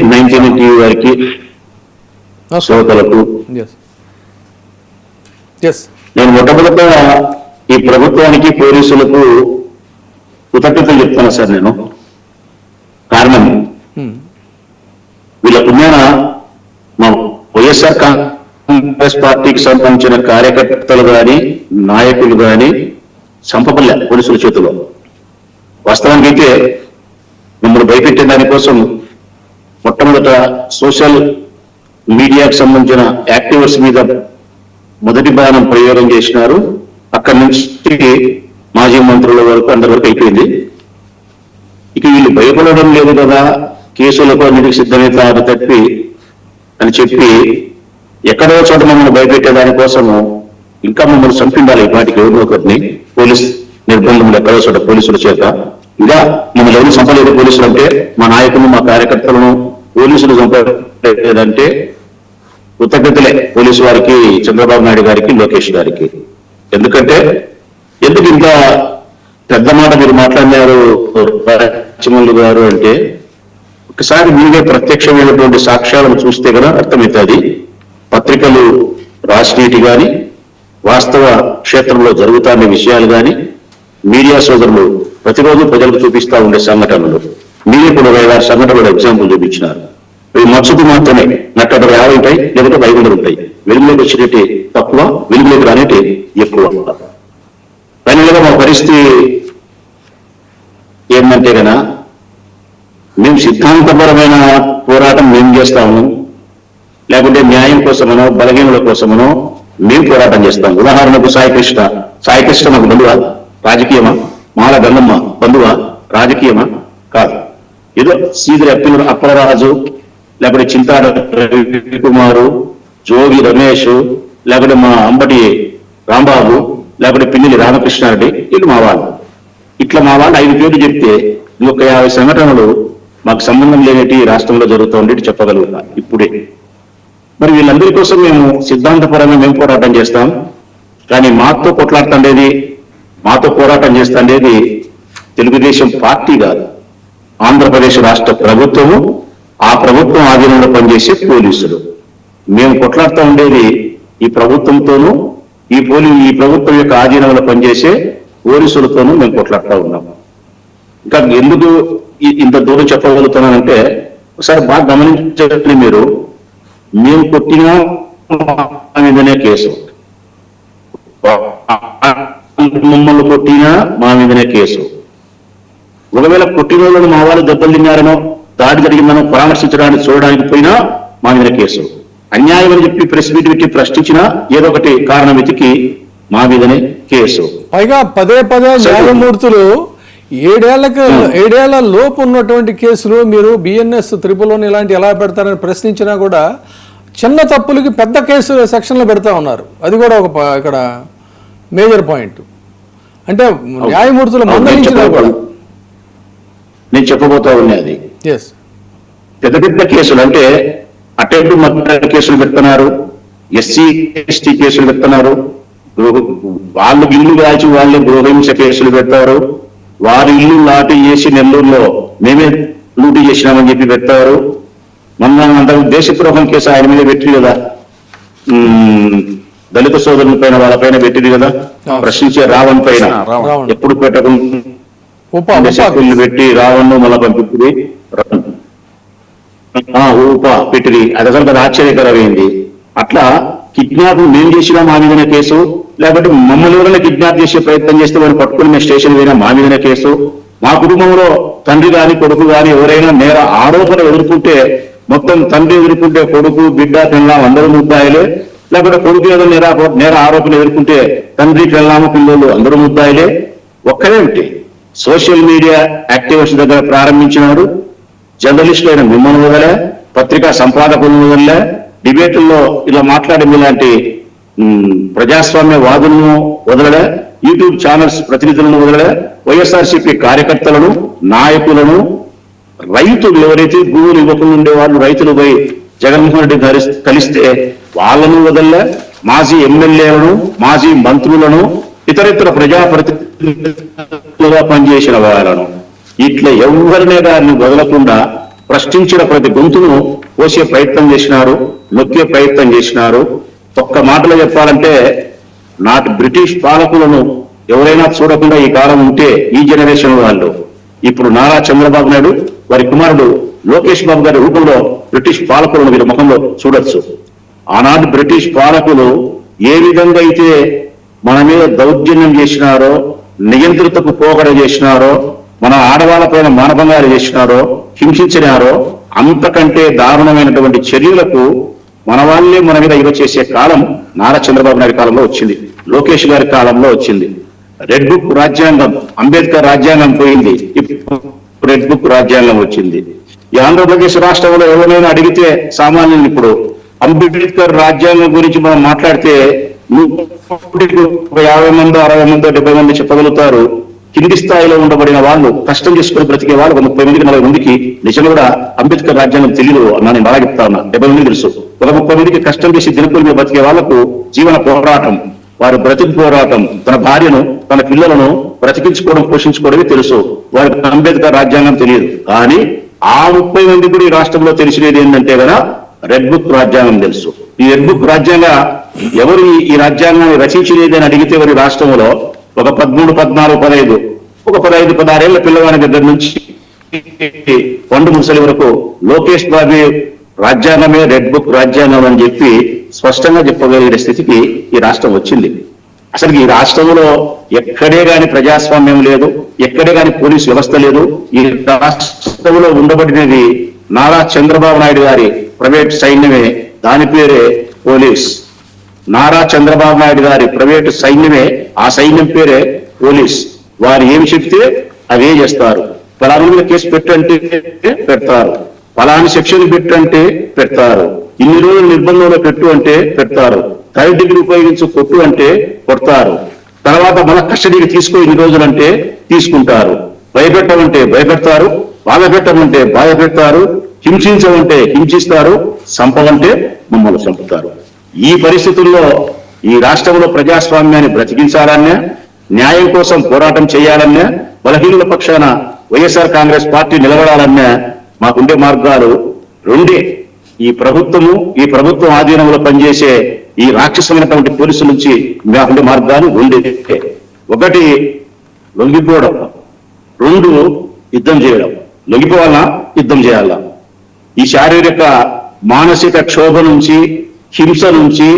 19 TV వారికి శ్రోతలకు నేను మొట్టమొదట ఈ ప్రభుత్వానికి పోలీసులకు కృతజ్ఞతలు చెప్తాను సార్. నేను కారణం వీళ్ళ పుణ్యాన మా వైఎస్ఆర్ కాంగ్రెస్ పార్టీకి సంబంధించిన కార్యకర్తలు కానీ నాయకులు కానీ చంపబల్లే పోలీసుల చేతిలో. వాస్తవానికి అయితే మిమ్మల్ని భయపెట్టే దానికోసం మొట్టమొదట సోషల్ మీడియాకు సంబంధించిన యాక్టివిస్ట్ మీద మొదటి బాణం ప్రయోగం చేసినారు. అక్కడి నుంచి మాజీ మంత్రుల వరకు అందరి వరకు అయిపోయింది. ఇక వీళ్ళు భయపడడం లేదు కదా, కేసులకు అన్నిటికి సిద్ధమే తాను తప్పి అని చెప్పి ఎక్కడో చోట మమ్మల్ని భయపెట్టే దానికోసము ఇంకా మమ్మల్ని చంపిండాలి వాటికి ఎవరో ఒకరిని పోలీస్ నిర్బంధములు ఎక్కడో చోట పోలీసుల చేత. ఇంకా మమ్మల్ని ఎవరు చంపలేదు పోలీసులు అంటే, మా నాయకులను మా కార్యకర్తలను పోలీసులు చంపలేదంటే కృతజ్ఞతలే పోలీసు వారికి, చంద్రబాబు నాయుడు గారికి, లోకేష్ గారికి. ఎందుకంటే ఎందుకు ఇంత పెద్ద మాట మీరు మాట్లాడినారు రాజమౌళి గారు అంటే, ఒకసారి మీరే ప్రత్యక్షమైనటువంటి సాక్ష్యాలను చూస్తే కదా అర్థమవుతుంది. పత్రికలు రాసినీటి కానీ వాస్తవ క్షేత్రంలో జరుగుతున్న విషయాలు కానీ మీడియా సోదరులు ప్రతిరోజు ప్రజలకు చూపిస్తా ఉండే సంఘటనలు మీరే కూడా 26 సంఘటనలు ఎగ్జాంపుల్ చూపించినారు. ఇవి మత్స్సుకు మాత్రమే నట్టడ 50 ఉంటాయి, లేకపోతే 500 ఉంటాయి. వెలుగులోకి వచ్చేటి తక్కువ, వెలుగులోకి రానేటి ఎక్కువ. ఫైనల్గా మా పరిస్థితి ఏంటంటే కన్నా మేము సిద్ధాంతపరమైన పోరాటం మేము చేస్తాము, లేకుంటే న్యాయం కోసమనో బలహీనుల కోసమనో మేము పోరాటం చేస్తాం. ఉదాహరణకు సాయికృష్ణ మాకు బంధువా? రాజకీయమా? మాల గల్లమ్మ బంధువా? రాజకీయమా? కాదు. ఏదో సీదిరి అప్పలరాజు, లేకపోతే చింతాడ రవికుమారు, జోగి రమేష్, లేకపోతే మా అంబటి రాంబాబు, లేకపోతే పిల్లి రామకృష్ణారెడ్డి, వీళ్ళు మా వాళ్ళు. ఇట్లా మా వాళ్ళు 5 పేర్లు చెప్తే ఇంకొక 50 సంఘటనలు మాకు సంబంధం లేనిటి రాష్ట్రంలో జరుగుతూ ఉండేటి చెప్పగలుగుతా ఇప్పుడే. మరి వీళ్ళందరి కోసం మేము సిద్ధాంతపరంగా మేము పోరాటం చేస్తాం. కానీ మాతో కొట్లాడుతుండేది, మాతో పోరాటం చేస్తుండేది తెలుగుదేశం పార్టీ కాదు, ఆంధ్రప్రదేశ్ రాష్ట్ర ప్రభుత్వము, ఆ ప్రభుత్వం ఆధీనంలో పనిచేసే పోలీసులు. మేము కొట్లాడుతూ ఉండేది ఈ ప్రభుత్వంతోనూ, ఈ ప్రభుత్వం యొక్క ఆధీనంలో పనిచేసే పోలీసులతోనూ మేము కొట్లాడుతూ ఉన్నాము. ఇంకా ఎందుకు ఇంత దూరం చెప్పగలుగుతున్నానంటే, ఒకసారి బాగా గమనించండి మీరు. మేము కొట్టిన మీదనే కేసు, మమ్మల్ని కొట్టినా మా మీదనే కేసు. ఒకవేళ కొట్టిన వాళ్ళని మా వాళ్ళు దెబ్బలు తిన్నారనో, దాడి జరిగిందనో పరామర్శించడానికి చూడడానికి పోయినా మా మీద కేసు. అన్యాయం అని చెప్పి ప్రెస్ మీట్ పెట్టి ప్రశ్నించినా ఏదో ఒకటి కారణం వెతికి మా మీదనే కేసు. పైగా పదే న్యాయమూర్తులు 7 ఏళ్ల లోపు ఉన్నటువంటి కేసులు మీరు BNS 111 ఇలాంటి ఎలా పెడతారని ప్రశ్నించినా కూడా చిన్న తప్పులకి పెద్ద కేసు సెక్షన్లో పెడతా ఉన్నారు. అది కూడా ఒక ఇక్కడ మేజర్ పాయింట్. అంటే న్యాయమూర్తులు మందలించినా కూడా నేను చెప్పబోతా ఉన్నది పెద్ద పెద్ద కేసులు అంటే అటెంప్ట్ మర్డర్ కేసులు పెడుతున్నారు, SC ST కేసులు పెడుతున్నారు, వాళ్ళు ఇల్లు కాల్చి వాళ్ళే గృహహింస కేసులు పెడతారు, వారి ఇల్లు లాటి చేసి నెల్లూరులో మేమే లూటీ చేసినామని చెప్పి పెడతారు. మొన్న అంత దేశద్రోహం కేసు ఆయన మీద పెట్టింది కదా, దళిత సోదరుల పైన వాళ్ళ పైన పెట్టింది కదా, ప్రశ్నించే రావణ్ పైన ఎప్పుడు పెట్టకుండా పెట్టి రావణ్ మళ్ళా పంపించింది ఊపా పెట్టింది. అది అసలు అది ఆశ్చర్యకరమైంది. అట్లా కిడ్నాప్ మేము చేసినా మా మీదనే కేసు, లేకపోతే మమ్మల్ని ఎవరైనా కిడ్నాప్ చేసే ప్రయత్నం చేస్తే వాడిని పట్టుకుని మేము స్టేషన్ పోయినా మా మీదనే కేసు. మా కుటుంబంలో తండ్రి కానీ కొడుకు కానీ ఎవరైనా నేర ఆరోపణ ఎదుర్కొంటే మొత్తం తండ్రి ఎదుర్కొంటే కొడుకు బిడ్డ పిల్ల అందరూ ముద్దాయిలే, లేకపోతే కొడుకు ఏదో నేర ఆరోపణ ఎదుర్కొంటే తండ్రి పిల్లలు పిల్లలు అందరూ ముద్దాయిలే. ఒక్కరేమిటి సోషల్ మీడియా యాక్టివిస్ట్ దగ్గర ప్రారంభించినాడు, జర్నలిస్టులు అయిన మిమ్మల్ని వదలే, పత్రికా సంపాదకులను వదలే, డిబేట్ల్లో ఇలా మాట్లాడే మీలాంటి ప్రజాస్వామ్య వాదులను వదలలే, యూట్యూబ్ ఛానల్స్ ప్రతినిధులను వదలలే, వైఎస్ఆర్సీపీ కార్యకర్తలను నాయకులను, రైతులు ఎవరైతే భూములు ఇవ్వకుండా ఉండే వాళ్ళు రైతులు పోయి జగన్మోహన్ రెడ్డి కలిస్తే వాళ్ళను వదలలే, మాజీ ఎమ్మెల్యేలను మాజీ మంత్రులను ఇతరితర ప్రజాప్రతినిధులుగా పనిచేసిన వాళ్ళను ఇట్లా ఎవరినే దాన్ని వదలకుండా ప్రశ్నించిన ప్రతి గొంతును కోసే ప్రయత్నం చేసినారు, నొక్కే ప్రయత్నం చేసినారు. ఒక్క మాటలో చెప్పాలంటే నాటి బ్రిటిష్ పాలకులను ఎవరైనా చూడకుండా ఈ కాలం ఉంటే ఈ జనరేషన్ వాళ్ళు ఇప్పుడు నారా చంద్రబాబు నాయుడు వారి కుమారుడు లోకేష్ బాబు గారి రూపంలో బ్రిటిష్ పాలకులను వీరి ముఖంలో చూడొచ్చు. ఆనాటి బ్రిటిష్ పాలకులు ఏ విధంగా అయితే మన మీద దౌర్జన్యం చేసినారో, నియంత్రితకు పోకడ చేసినారో, మన ఆడవాళ్ళపైన మానభంగాలు చేసినారో, హింసించినారో, అంతకంటే దారుణమైనటువంటి చర్యలకు మన వాళ్ళే మన మీద ఇవ చేసే కాలం నారా చంద్రబాబు నాయుడు కాలంలో వచ్చింది, లోకేష్ గారి కాలంలో వచ్చింది. రెడ్ బుక్ రాజ్యాంగం, అంబేద్కర్ రాజ్యాంగం పోయింది, ఇప్పుడు రెడ్ బుక్ రాజ్యాంగం వచ్చింది. ఈ ఆంధ్రప్రదేశ్ రాష్ట్రంలో ఎవరైనా అడిగితే సామాన్యులు ఇప్పుడు అంబేద్కర్ రాజ్యాంగం గురించి మనం మాట్లాడితే 50 మందో 60 మందో 70 మంది చెప్పగలుగుతారు. కింది స్థాయిలో ఉండబడిన వాళ్ళు, కష్టం చేసుకుని బ్రతికే వాళ్ళు 30 మందికి 40 మందికి నిజంగా కూడా అంబేద్కర్ రాజ్యాంగం తెలియదు అన్నా. నేను బాగా చెప్తా ఉన్నా, 70 మంది తెలుసు. ఒక 30 మందికి కష్టం చేసి దినకూలి మీద బ్రతికే వాళ్లకు జీవన పోరాటం, వారి బ్రతికి పోరాటం, తన భార్యను తన పిల్లలను బ్రతికించుకోవడం పోషించుకోవడమే తెలుసు. వారికి అంబేద్కర్ రాజ్యాంగం తెలియదు. కానీ ఆ 30 మంది కూడా ఈ రాష్ట్రంలో తెలిసినది ఏంటంటే కదా రెడ్ బుక్ రాజ్యాంగం తెలుసు. ఈ రెడ్ బుక్ రాజ్యాంగం ఎవరు ఈ రాజ్యాంగాన్ని రచించినది అని అడిగితే వారి రాష్ట్రంలో ఒక 13, 14, 15, ఒక 15, 16 ఏళ్ల పిల్లవాడి దగ్గర నుంచి పండు ముసలి వరకు లోకేష్ బాబు రాజ్యాంగమే రెడ్ బుక్ రాజ్యాంగం అని చెప్పి స్పష్టంగా చెప్పగలిగే స్థితికి ఈ రాష్ట్రం వచ్చింది. అసలు ఈ రాష్ట్రంలో ఎక్కడే గాని ప్రజాస్వామ్యం లేదు, ఎక్కడే గాని పోలీసు వ్యవస్థ లేదు. ఈ రాష్ట్రంలో ఉండబడినది నారా చంద్రబాబు నాయుడు గారి ప్రైవేట్ సైన్యమే, దాని పేరే పోలీస్. నారా చంద్రబాబు నాయుడు గారి ప్రైవేటు సైన్యమే, ఆ సైన్యం పేరే పోలీస్. వారు ఏమి చెప్తే అవే చేస్తారు. ఫలానా మీద కేసు పెట్టంటే పెడతారు, ఫలాని సెక్షన్ పెట్టంటే పెడతారు, ఇన్ని రోజులు నిర్బంధంలో పెట్టు అంటే పెడతారు, 3rd డిగ్రీ ఉపయోగించు కొట్టు అంటే కొడతారు, తర్వాత మన కస్టడీకి తీసుకో ఇన్ని రోజులు అంటే తీసుకుంటారు, భయపెట్టమంటే భయపెడతారు, బాధ పెట్టమంటే బాధ పెడతారు, హింసించమంటే హింసిస్తారు, చంపమంటే మమ్మల్ని చంపుతారు. ఈ పరిస్థితుల్లో ఈ రాష్ట్రంలో ప్రజాస్వామ్యాన్ని బ్రతికించాలన్నా, న్యాయం కోసం పోరాటం చేయాలన్నా, బలహీనుల పక్షాన వైఎస్ఆర్ కాంగ్రెస్ పార్టీ నిలబడాలన్నా మాకుండే మార్గాలు రెండే. ఈ ప్రభుత్వం ఆధీనంలో పనిచేసే ఈ రాక్షసమైనటువంటి పోలీసుల నుంచి మాకుండే మార్గాలు రెండే. ఒకటి లొంగిపోవడం, 2 యుద్ధం చేయడం. లొంగిపోవాలా, యుద్ధం చేయాలా? ఈ శారీరక మానసిక క్షోభ నుంచి, హింస నుంచి,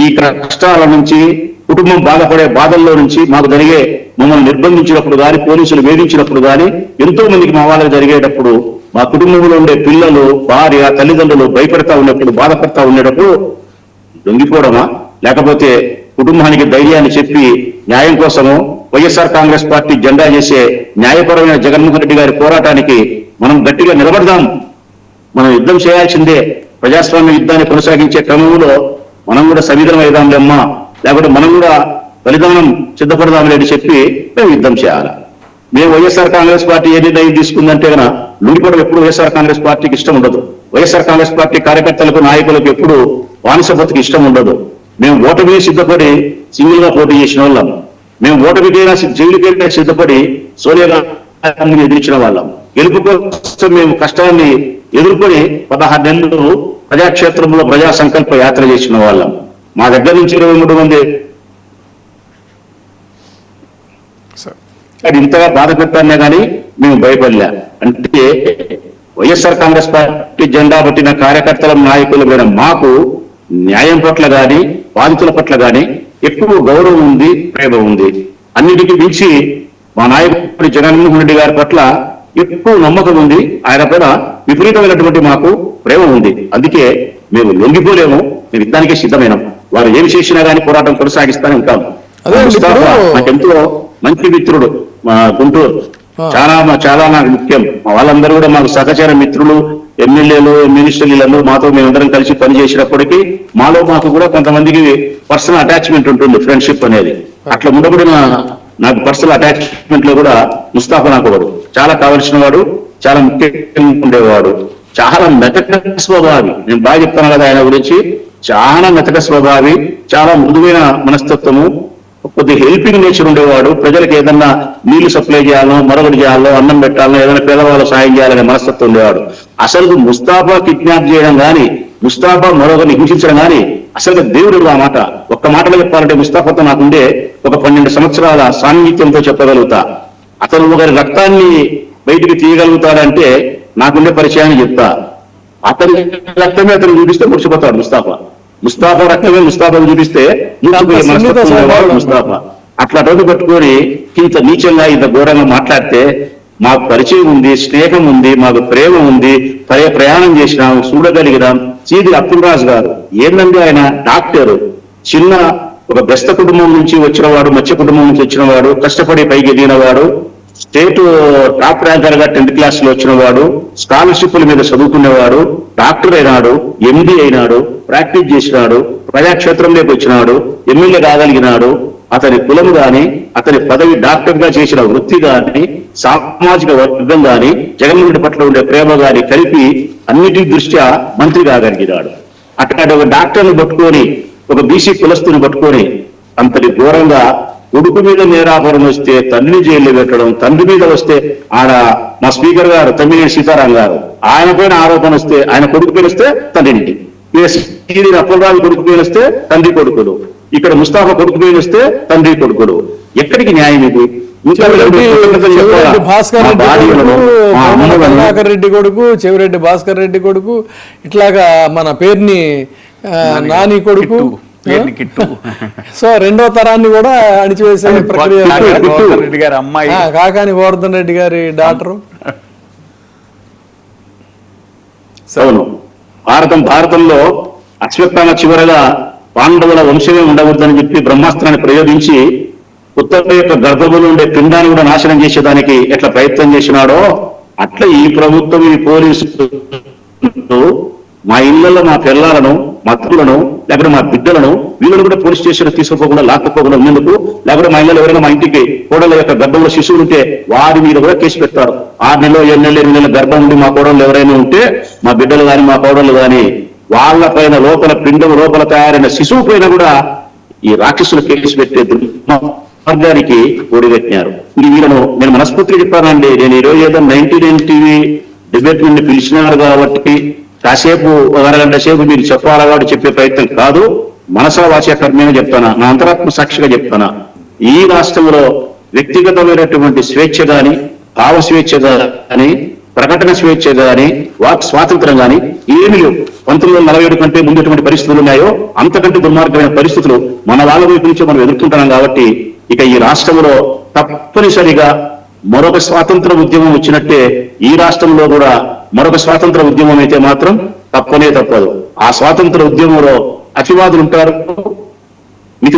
ఈ కష్టాల నుంచి, కుటుంబం బాధపడే బాధల్లో నుంచి మాకు జరిగే, మమ్మల్ని నిర్బంధించినప్పుడు కానీ, పోలీసులు వేధించినప్పుడు కానీ, ఎంతో మందికి మా వాళ్ళకి జరిగేటప్పుడు, మా కుటుంబంలో ఉండే పిల్లలు, భార్య, తల్లిదండ్రులు భయపడతా ఉన్నప్పుడు, బాధపడతా ఉండేటప్పుడు లొంగిపోవడమా, లేకపోతే కుటుంబానికి ధైర్యాన్ని చెప్పి న్యాయం కోసము వైఎస్ఆర్ కాంగ్రెస్ పార్టీ జెండా చేసే న్యాయపరమైన జగన్మోహన్ రెడ్డి గారి పోరాటానికి మనం గట్టిగా నిలబడదాం, మనం యుద్ధం చేయాల్సిందే. ప్రజాస్వామ్య యుద్ధాన్ని కొనసాగించే క్రమంలో మనం కూడా సంవిధానం అయిదాంలేమ్మా, లేకపోతే మనం కూడా బలిదానం సిద్ధపడదాంలే అని చెప్పి మేము యుద్ధం చేయాలి. మేము వైఎస్ఆర్ కాంగ్రెస్ పార్టీ ఏ నిర్ణయం తీసుకుందంటే కనుక లొంగిపోవడం ఎప్పుడు వైఎస్ఆర్ కాంగ్రెస్ పార్టీకి ఇష్టం ఉండదు. వైఎస్ఆర్ కాంగ్రెస్ పార్టీ కార్యకర్తలకు, నాయకులకు ఎప్పుడు బానిస బతుకు ఇష్టం ఉండదు. మేము ఓటమి సిద్ధపడి సింగిల్ గా పోటీ చేసిన వాళ్ళం. మేము ఓటమికైనా జైలుకైనా సిద్ధపడి సోనియా గాంధీని ఎదిరించిన వాళ్ళం. గెలుపు కోసం మేము కష్టాన్ని ఎదుర్కొని 16 నెలలు ప్రజాక్షేత్రంలో ప్రజా సంకల్ప యాత్ర చేసిన వాళ్ళం. మా దగ్గర నుంచి 23 మంది అది ఇంతగా బాధ పెట్టానే కానీ మేము భయపడలే. అంటే వైఎస్ఆర్ కాంగ్రెస్ పార్టీ జెండా పట్టిన కార్యకర్తల, నాయకులమైన మాకు న్యాయం పట్ల గాని, బాధితుల పట్ల గాని ఎక్కువ గౌరవం ఉంది, ప్రేమ ఉంది. అన్నిటికీ మించి మా నాయకుడి జగన్మోహన్ రెడ్డి గారి పట్ల ఎక్కువ నమ్మకం ఉంది. ఆయన పైన విపరీతమైనటువంటి మాకు ప్రేమ ఉంది. అందుకే మేము లొంగిపోలేము, మేము యుద్ధానికే సిద్ధమైనాం. వారు ఏమి చేసినా కానీ పోరాటం కొనసాగిస్తానే ఉంటాం. నాకెంతో మంచి మిత్రుడు మా గుంటూరు, చాలా నాకు ముఖ్యం. మా వాళ్ళందరూ కూడా మాకు సహచర మిత్రులు, ఎమ్మెల్యేలు, మినిస్టర్లు, వీళ్ళందరూ మాతో మేమందరం కలిసి పనిచేసినప్పటికీ మాలో మాకు కూడా కొంతమందికి పర్సనల్ అటాచ్మెంట్ ఉంటుంది, ఫ్రెండ్షిప్ అనేది. అట్లా ఉండబడిన నాకు పర్సనల్ అటాచ్మెంట్ లో కూడా ముస్తాఫా నాకు వాడు చాలా కావలసిన వాడు, చాలా ముఖ్యంగా ఉండేవాడు, చాలా మెతక స్వభావి. నేను బాగా చెప్తాను కదా ఆయన గురించి, చాలా మెతక స్వభావి, చాలా మృదువైన మనస్తత్వము, కొద్దిగా హెల్పింగ్ నేచర్ ఉండేవాడు. ప్రజలకు ఏదన్నా నీళ్లు సప్లై చేయాలో, మరొకటి చేయాలో, అన్నం పెట్టాలో, ఏదైనా పేదవాళ్ళు సాయం చేయాలనే మనస్తత్వం ఉండేవాడు. అసలు ముస్తాఫా కిడ్నాప్ చేయడం కానీ, ముస్తాఫా మరొకరిని హింసించడం కానీ అసలు దేవుడు ఆ మాట. ఒక్క మాటలో చెప్పాలంటే ముస్తాఫాతో నాకుండే ఒక 12 సంవత్సరాల సాన్నిధ్యంతో చెప్పగలుగుతా. అతను ఒకరి రక్తాన్ని బయటికి తీయగలుగుతాడంటే నాకుండే పరిచయాన్ని చెప్తా. అతని రక్తమే అతను చూపిస్తే ముడిచిపోతాడు ముస్తాఫా. ముస్తాఫా రక్తమే ముస్తాఫా చూపిస్తే ముస్తాఫా. అట్లా రోజు పట్టుకొని ఇంత నీచంగా ఇంత ఘోరంగా మాట్లాడితే మాకు పరిచయం ఉంది, స్నేహం ఉంది, మాకు ప్రేమ ఉంది, ప్రయాణం చేసినాం, చూడగలిగినాం. చీది అబ్దుల్ రాజు గారు ఏంటంటే ఆయన డాక్టరు, చిన్న ఒక బెస్త కుటుంబం నుంచి వచ్చినవాడు, మత్స్య కుటుంబం నుంచి వచ్చినవాడు, కష్టపడి పైకి ఎదిగినవాడు, స్టేట్ టాప్ ర్యాంకర్ గా 10th క్లాస్ లో వచ్చినవాడు, స్కాలర్షిప్ల మీద చదువుకునేవాడు, డాక్టర్ అయినాడు, ఎండి అయినాడు, ప్రాక్టీస్ చేసినాడు, ప్రజాక్షేత్రంలోకి వచ్చినాడు, ఎమ్మెల్యే కాగలిగినాడు. అతని కులం గాని, అతని పదవి డాక్టర్ గా చేసిన వృత్తి గాని, సామాజిక వర్గం గాని, జగన్మోహన్ రెడ్డి పట్ల ఉండే ప్రేమ గాని కలిపి అన్నిటి దృష్ట్యా మంత్రి కాగలిగినాడు. అట్లాంటి ఒక డాక్టర్ని పట్టుకొని, ఒక బీసీ కులస్తుని పట్టుకొని అంతటి ఘోరంగా కొడుకు మీద నేరాపరం వస్తే తండ్రిని జైల్లో పెట్టడం, తండ్రి మీద వస్తే ఆడ మా స్పీకర్ గారు తమ్మినేని సీతారాం గారు ఆయన పైన ఆరోపణ వస్తే ఆయన కొడుకు పైన వస్తే తండ్రిని, అప్పలరాజు కొడుకు పైన వస్తే తండ్రి కొడుకుడు, ఇక్కడ ముస్తాఫా కొడుకు పైన వస్తే తండ్రి కొడుకుడు. ఎక్కడికి న్యాయం ఇది? రెడ్డి కొడుకు, చెవిరెడ్డి భాస్కర్ రెడ్డి కొడుకు, ఇట్లాగా మన పేరుని నాని కొడుకు, సో రెండో తరాన్ని కూడా అణిచివేసే ప్రక్రియ. కాకాని గోవర్ధన్ రెడ్డి గారి డాక్టరు. అవును, భారతంలో అశ్వత్థామ చివరగా పాండవుల వంశమే ఉండకూడదని చెప్పి బ్రహ్మాస్త్రాన్ని ప్రయోగించి ఉత్తర యొక్క గర్భంలో ఉండే పిండాన్ని కూడా నాశనం చేసేదానికి ఎట్లా ప్రయత్నం చేసినాడో అట్లా ఈ ప్రభుత్వం, ఈ పోలీసులు మా ఇళ్లలో మా పిల్లలను, మా అత్తలను, లేకపోతే మా బిడ్డలను వీళ్ళని కూడా పోలీస్ స్టేషన్ తీసుకుపోకుండా, లాక్కపోకుండా ఉన్నందుకు, లేకపోతే మా ఇళ్ళలో ఎవరైనా మా ఇంటికి కోడళ్ళ యొక్క గర్భంలో శిశువులు ఉంటే వారి మీద కూడా కేసు పెడతారు. 6 నెలలో 7 నెలలు 8 నెలల గర్భం ఉండి మా కోడళ్ళు ఎవరైనా ఉంటే, మా బిడ్డలు కానీ మా కోడళ్ళు కానీ, వాళ్ళ పైన లోపల పిండం లోపల తయారైన శిశువు పైన కూడా ఈ రాక్షసులు కేసు పెట్టే వర్గానికి ఓడిగట్టినారు. వీళ్ళను నేను మనస్ఫూర్తిగా చెప్పానండి. నేను ఈరోజు ఏదో 99 టీవీ డిబేట్ నుండి పిలిచినారు కాబట్టి కాసేపు ఒక అరగంట సేపు మీరు చెప్పాలా కాబట్టి చెప్పే ప్రయత్నం కాదు. మనసా వాచ కర్మేనే చెప్తానా, నా అంతరాత్మ సాక్షిగా చెప్తానా. ఈ రాష్ట్రంలో వ్యక్తిగతమైనటువంటి స్వేచ్ఛ గాని, భావ స్వేచ్ఛ గాని, ప్రకటన స్వేచ్ఛ గాని, వాక్ స్వాతంత్రం గాని ఏమీ లేవు. 1947 కంటే ముందు ఎటువంటి పరిస్థితులు ఉన్నాయో అంతకంటే దుర్మార్గమైన పరిస్థితులు మన వాళ్ళ వైపు నుంచి మనం ఎదుర్కొంటున్నాం. కాబట్టి ఇక ఈ రాష్ట్రంలో తప్పనిసరిగా మరొక స్వాతంత్ర ఉద్యమం వచ్చినట్టే ఈ రాష్ట్రంలో కూడా మరొక స్వాతంత్ర ఉద్యమం అయితే మాత్రం తప్పనే తప్పదు. ఆ స్వాతంత్ర ఉద్యమంలో అతివాదులు ఉంటారు,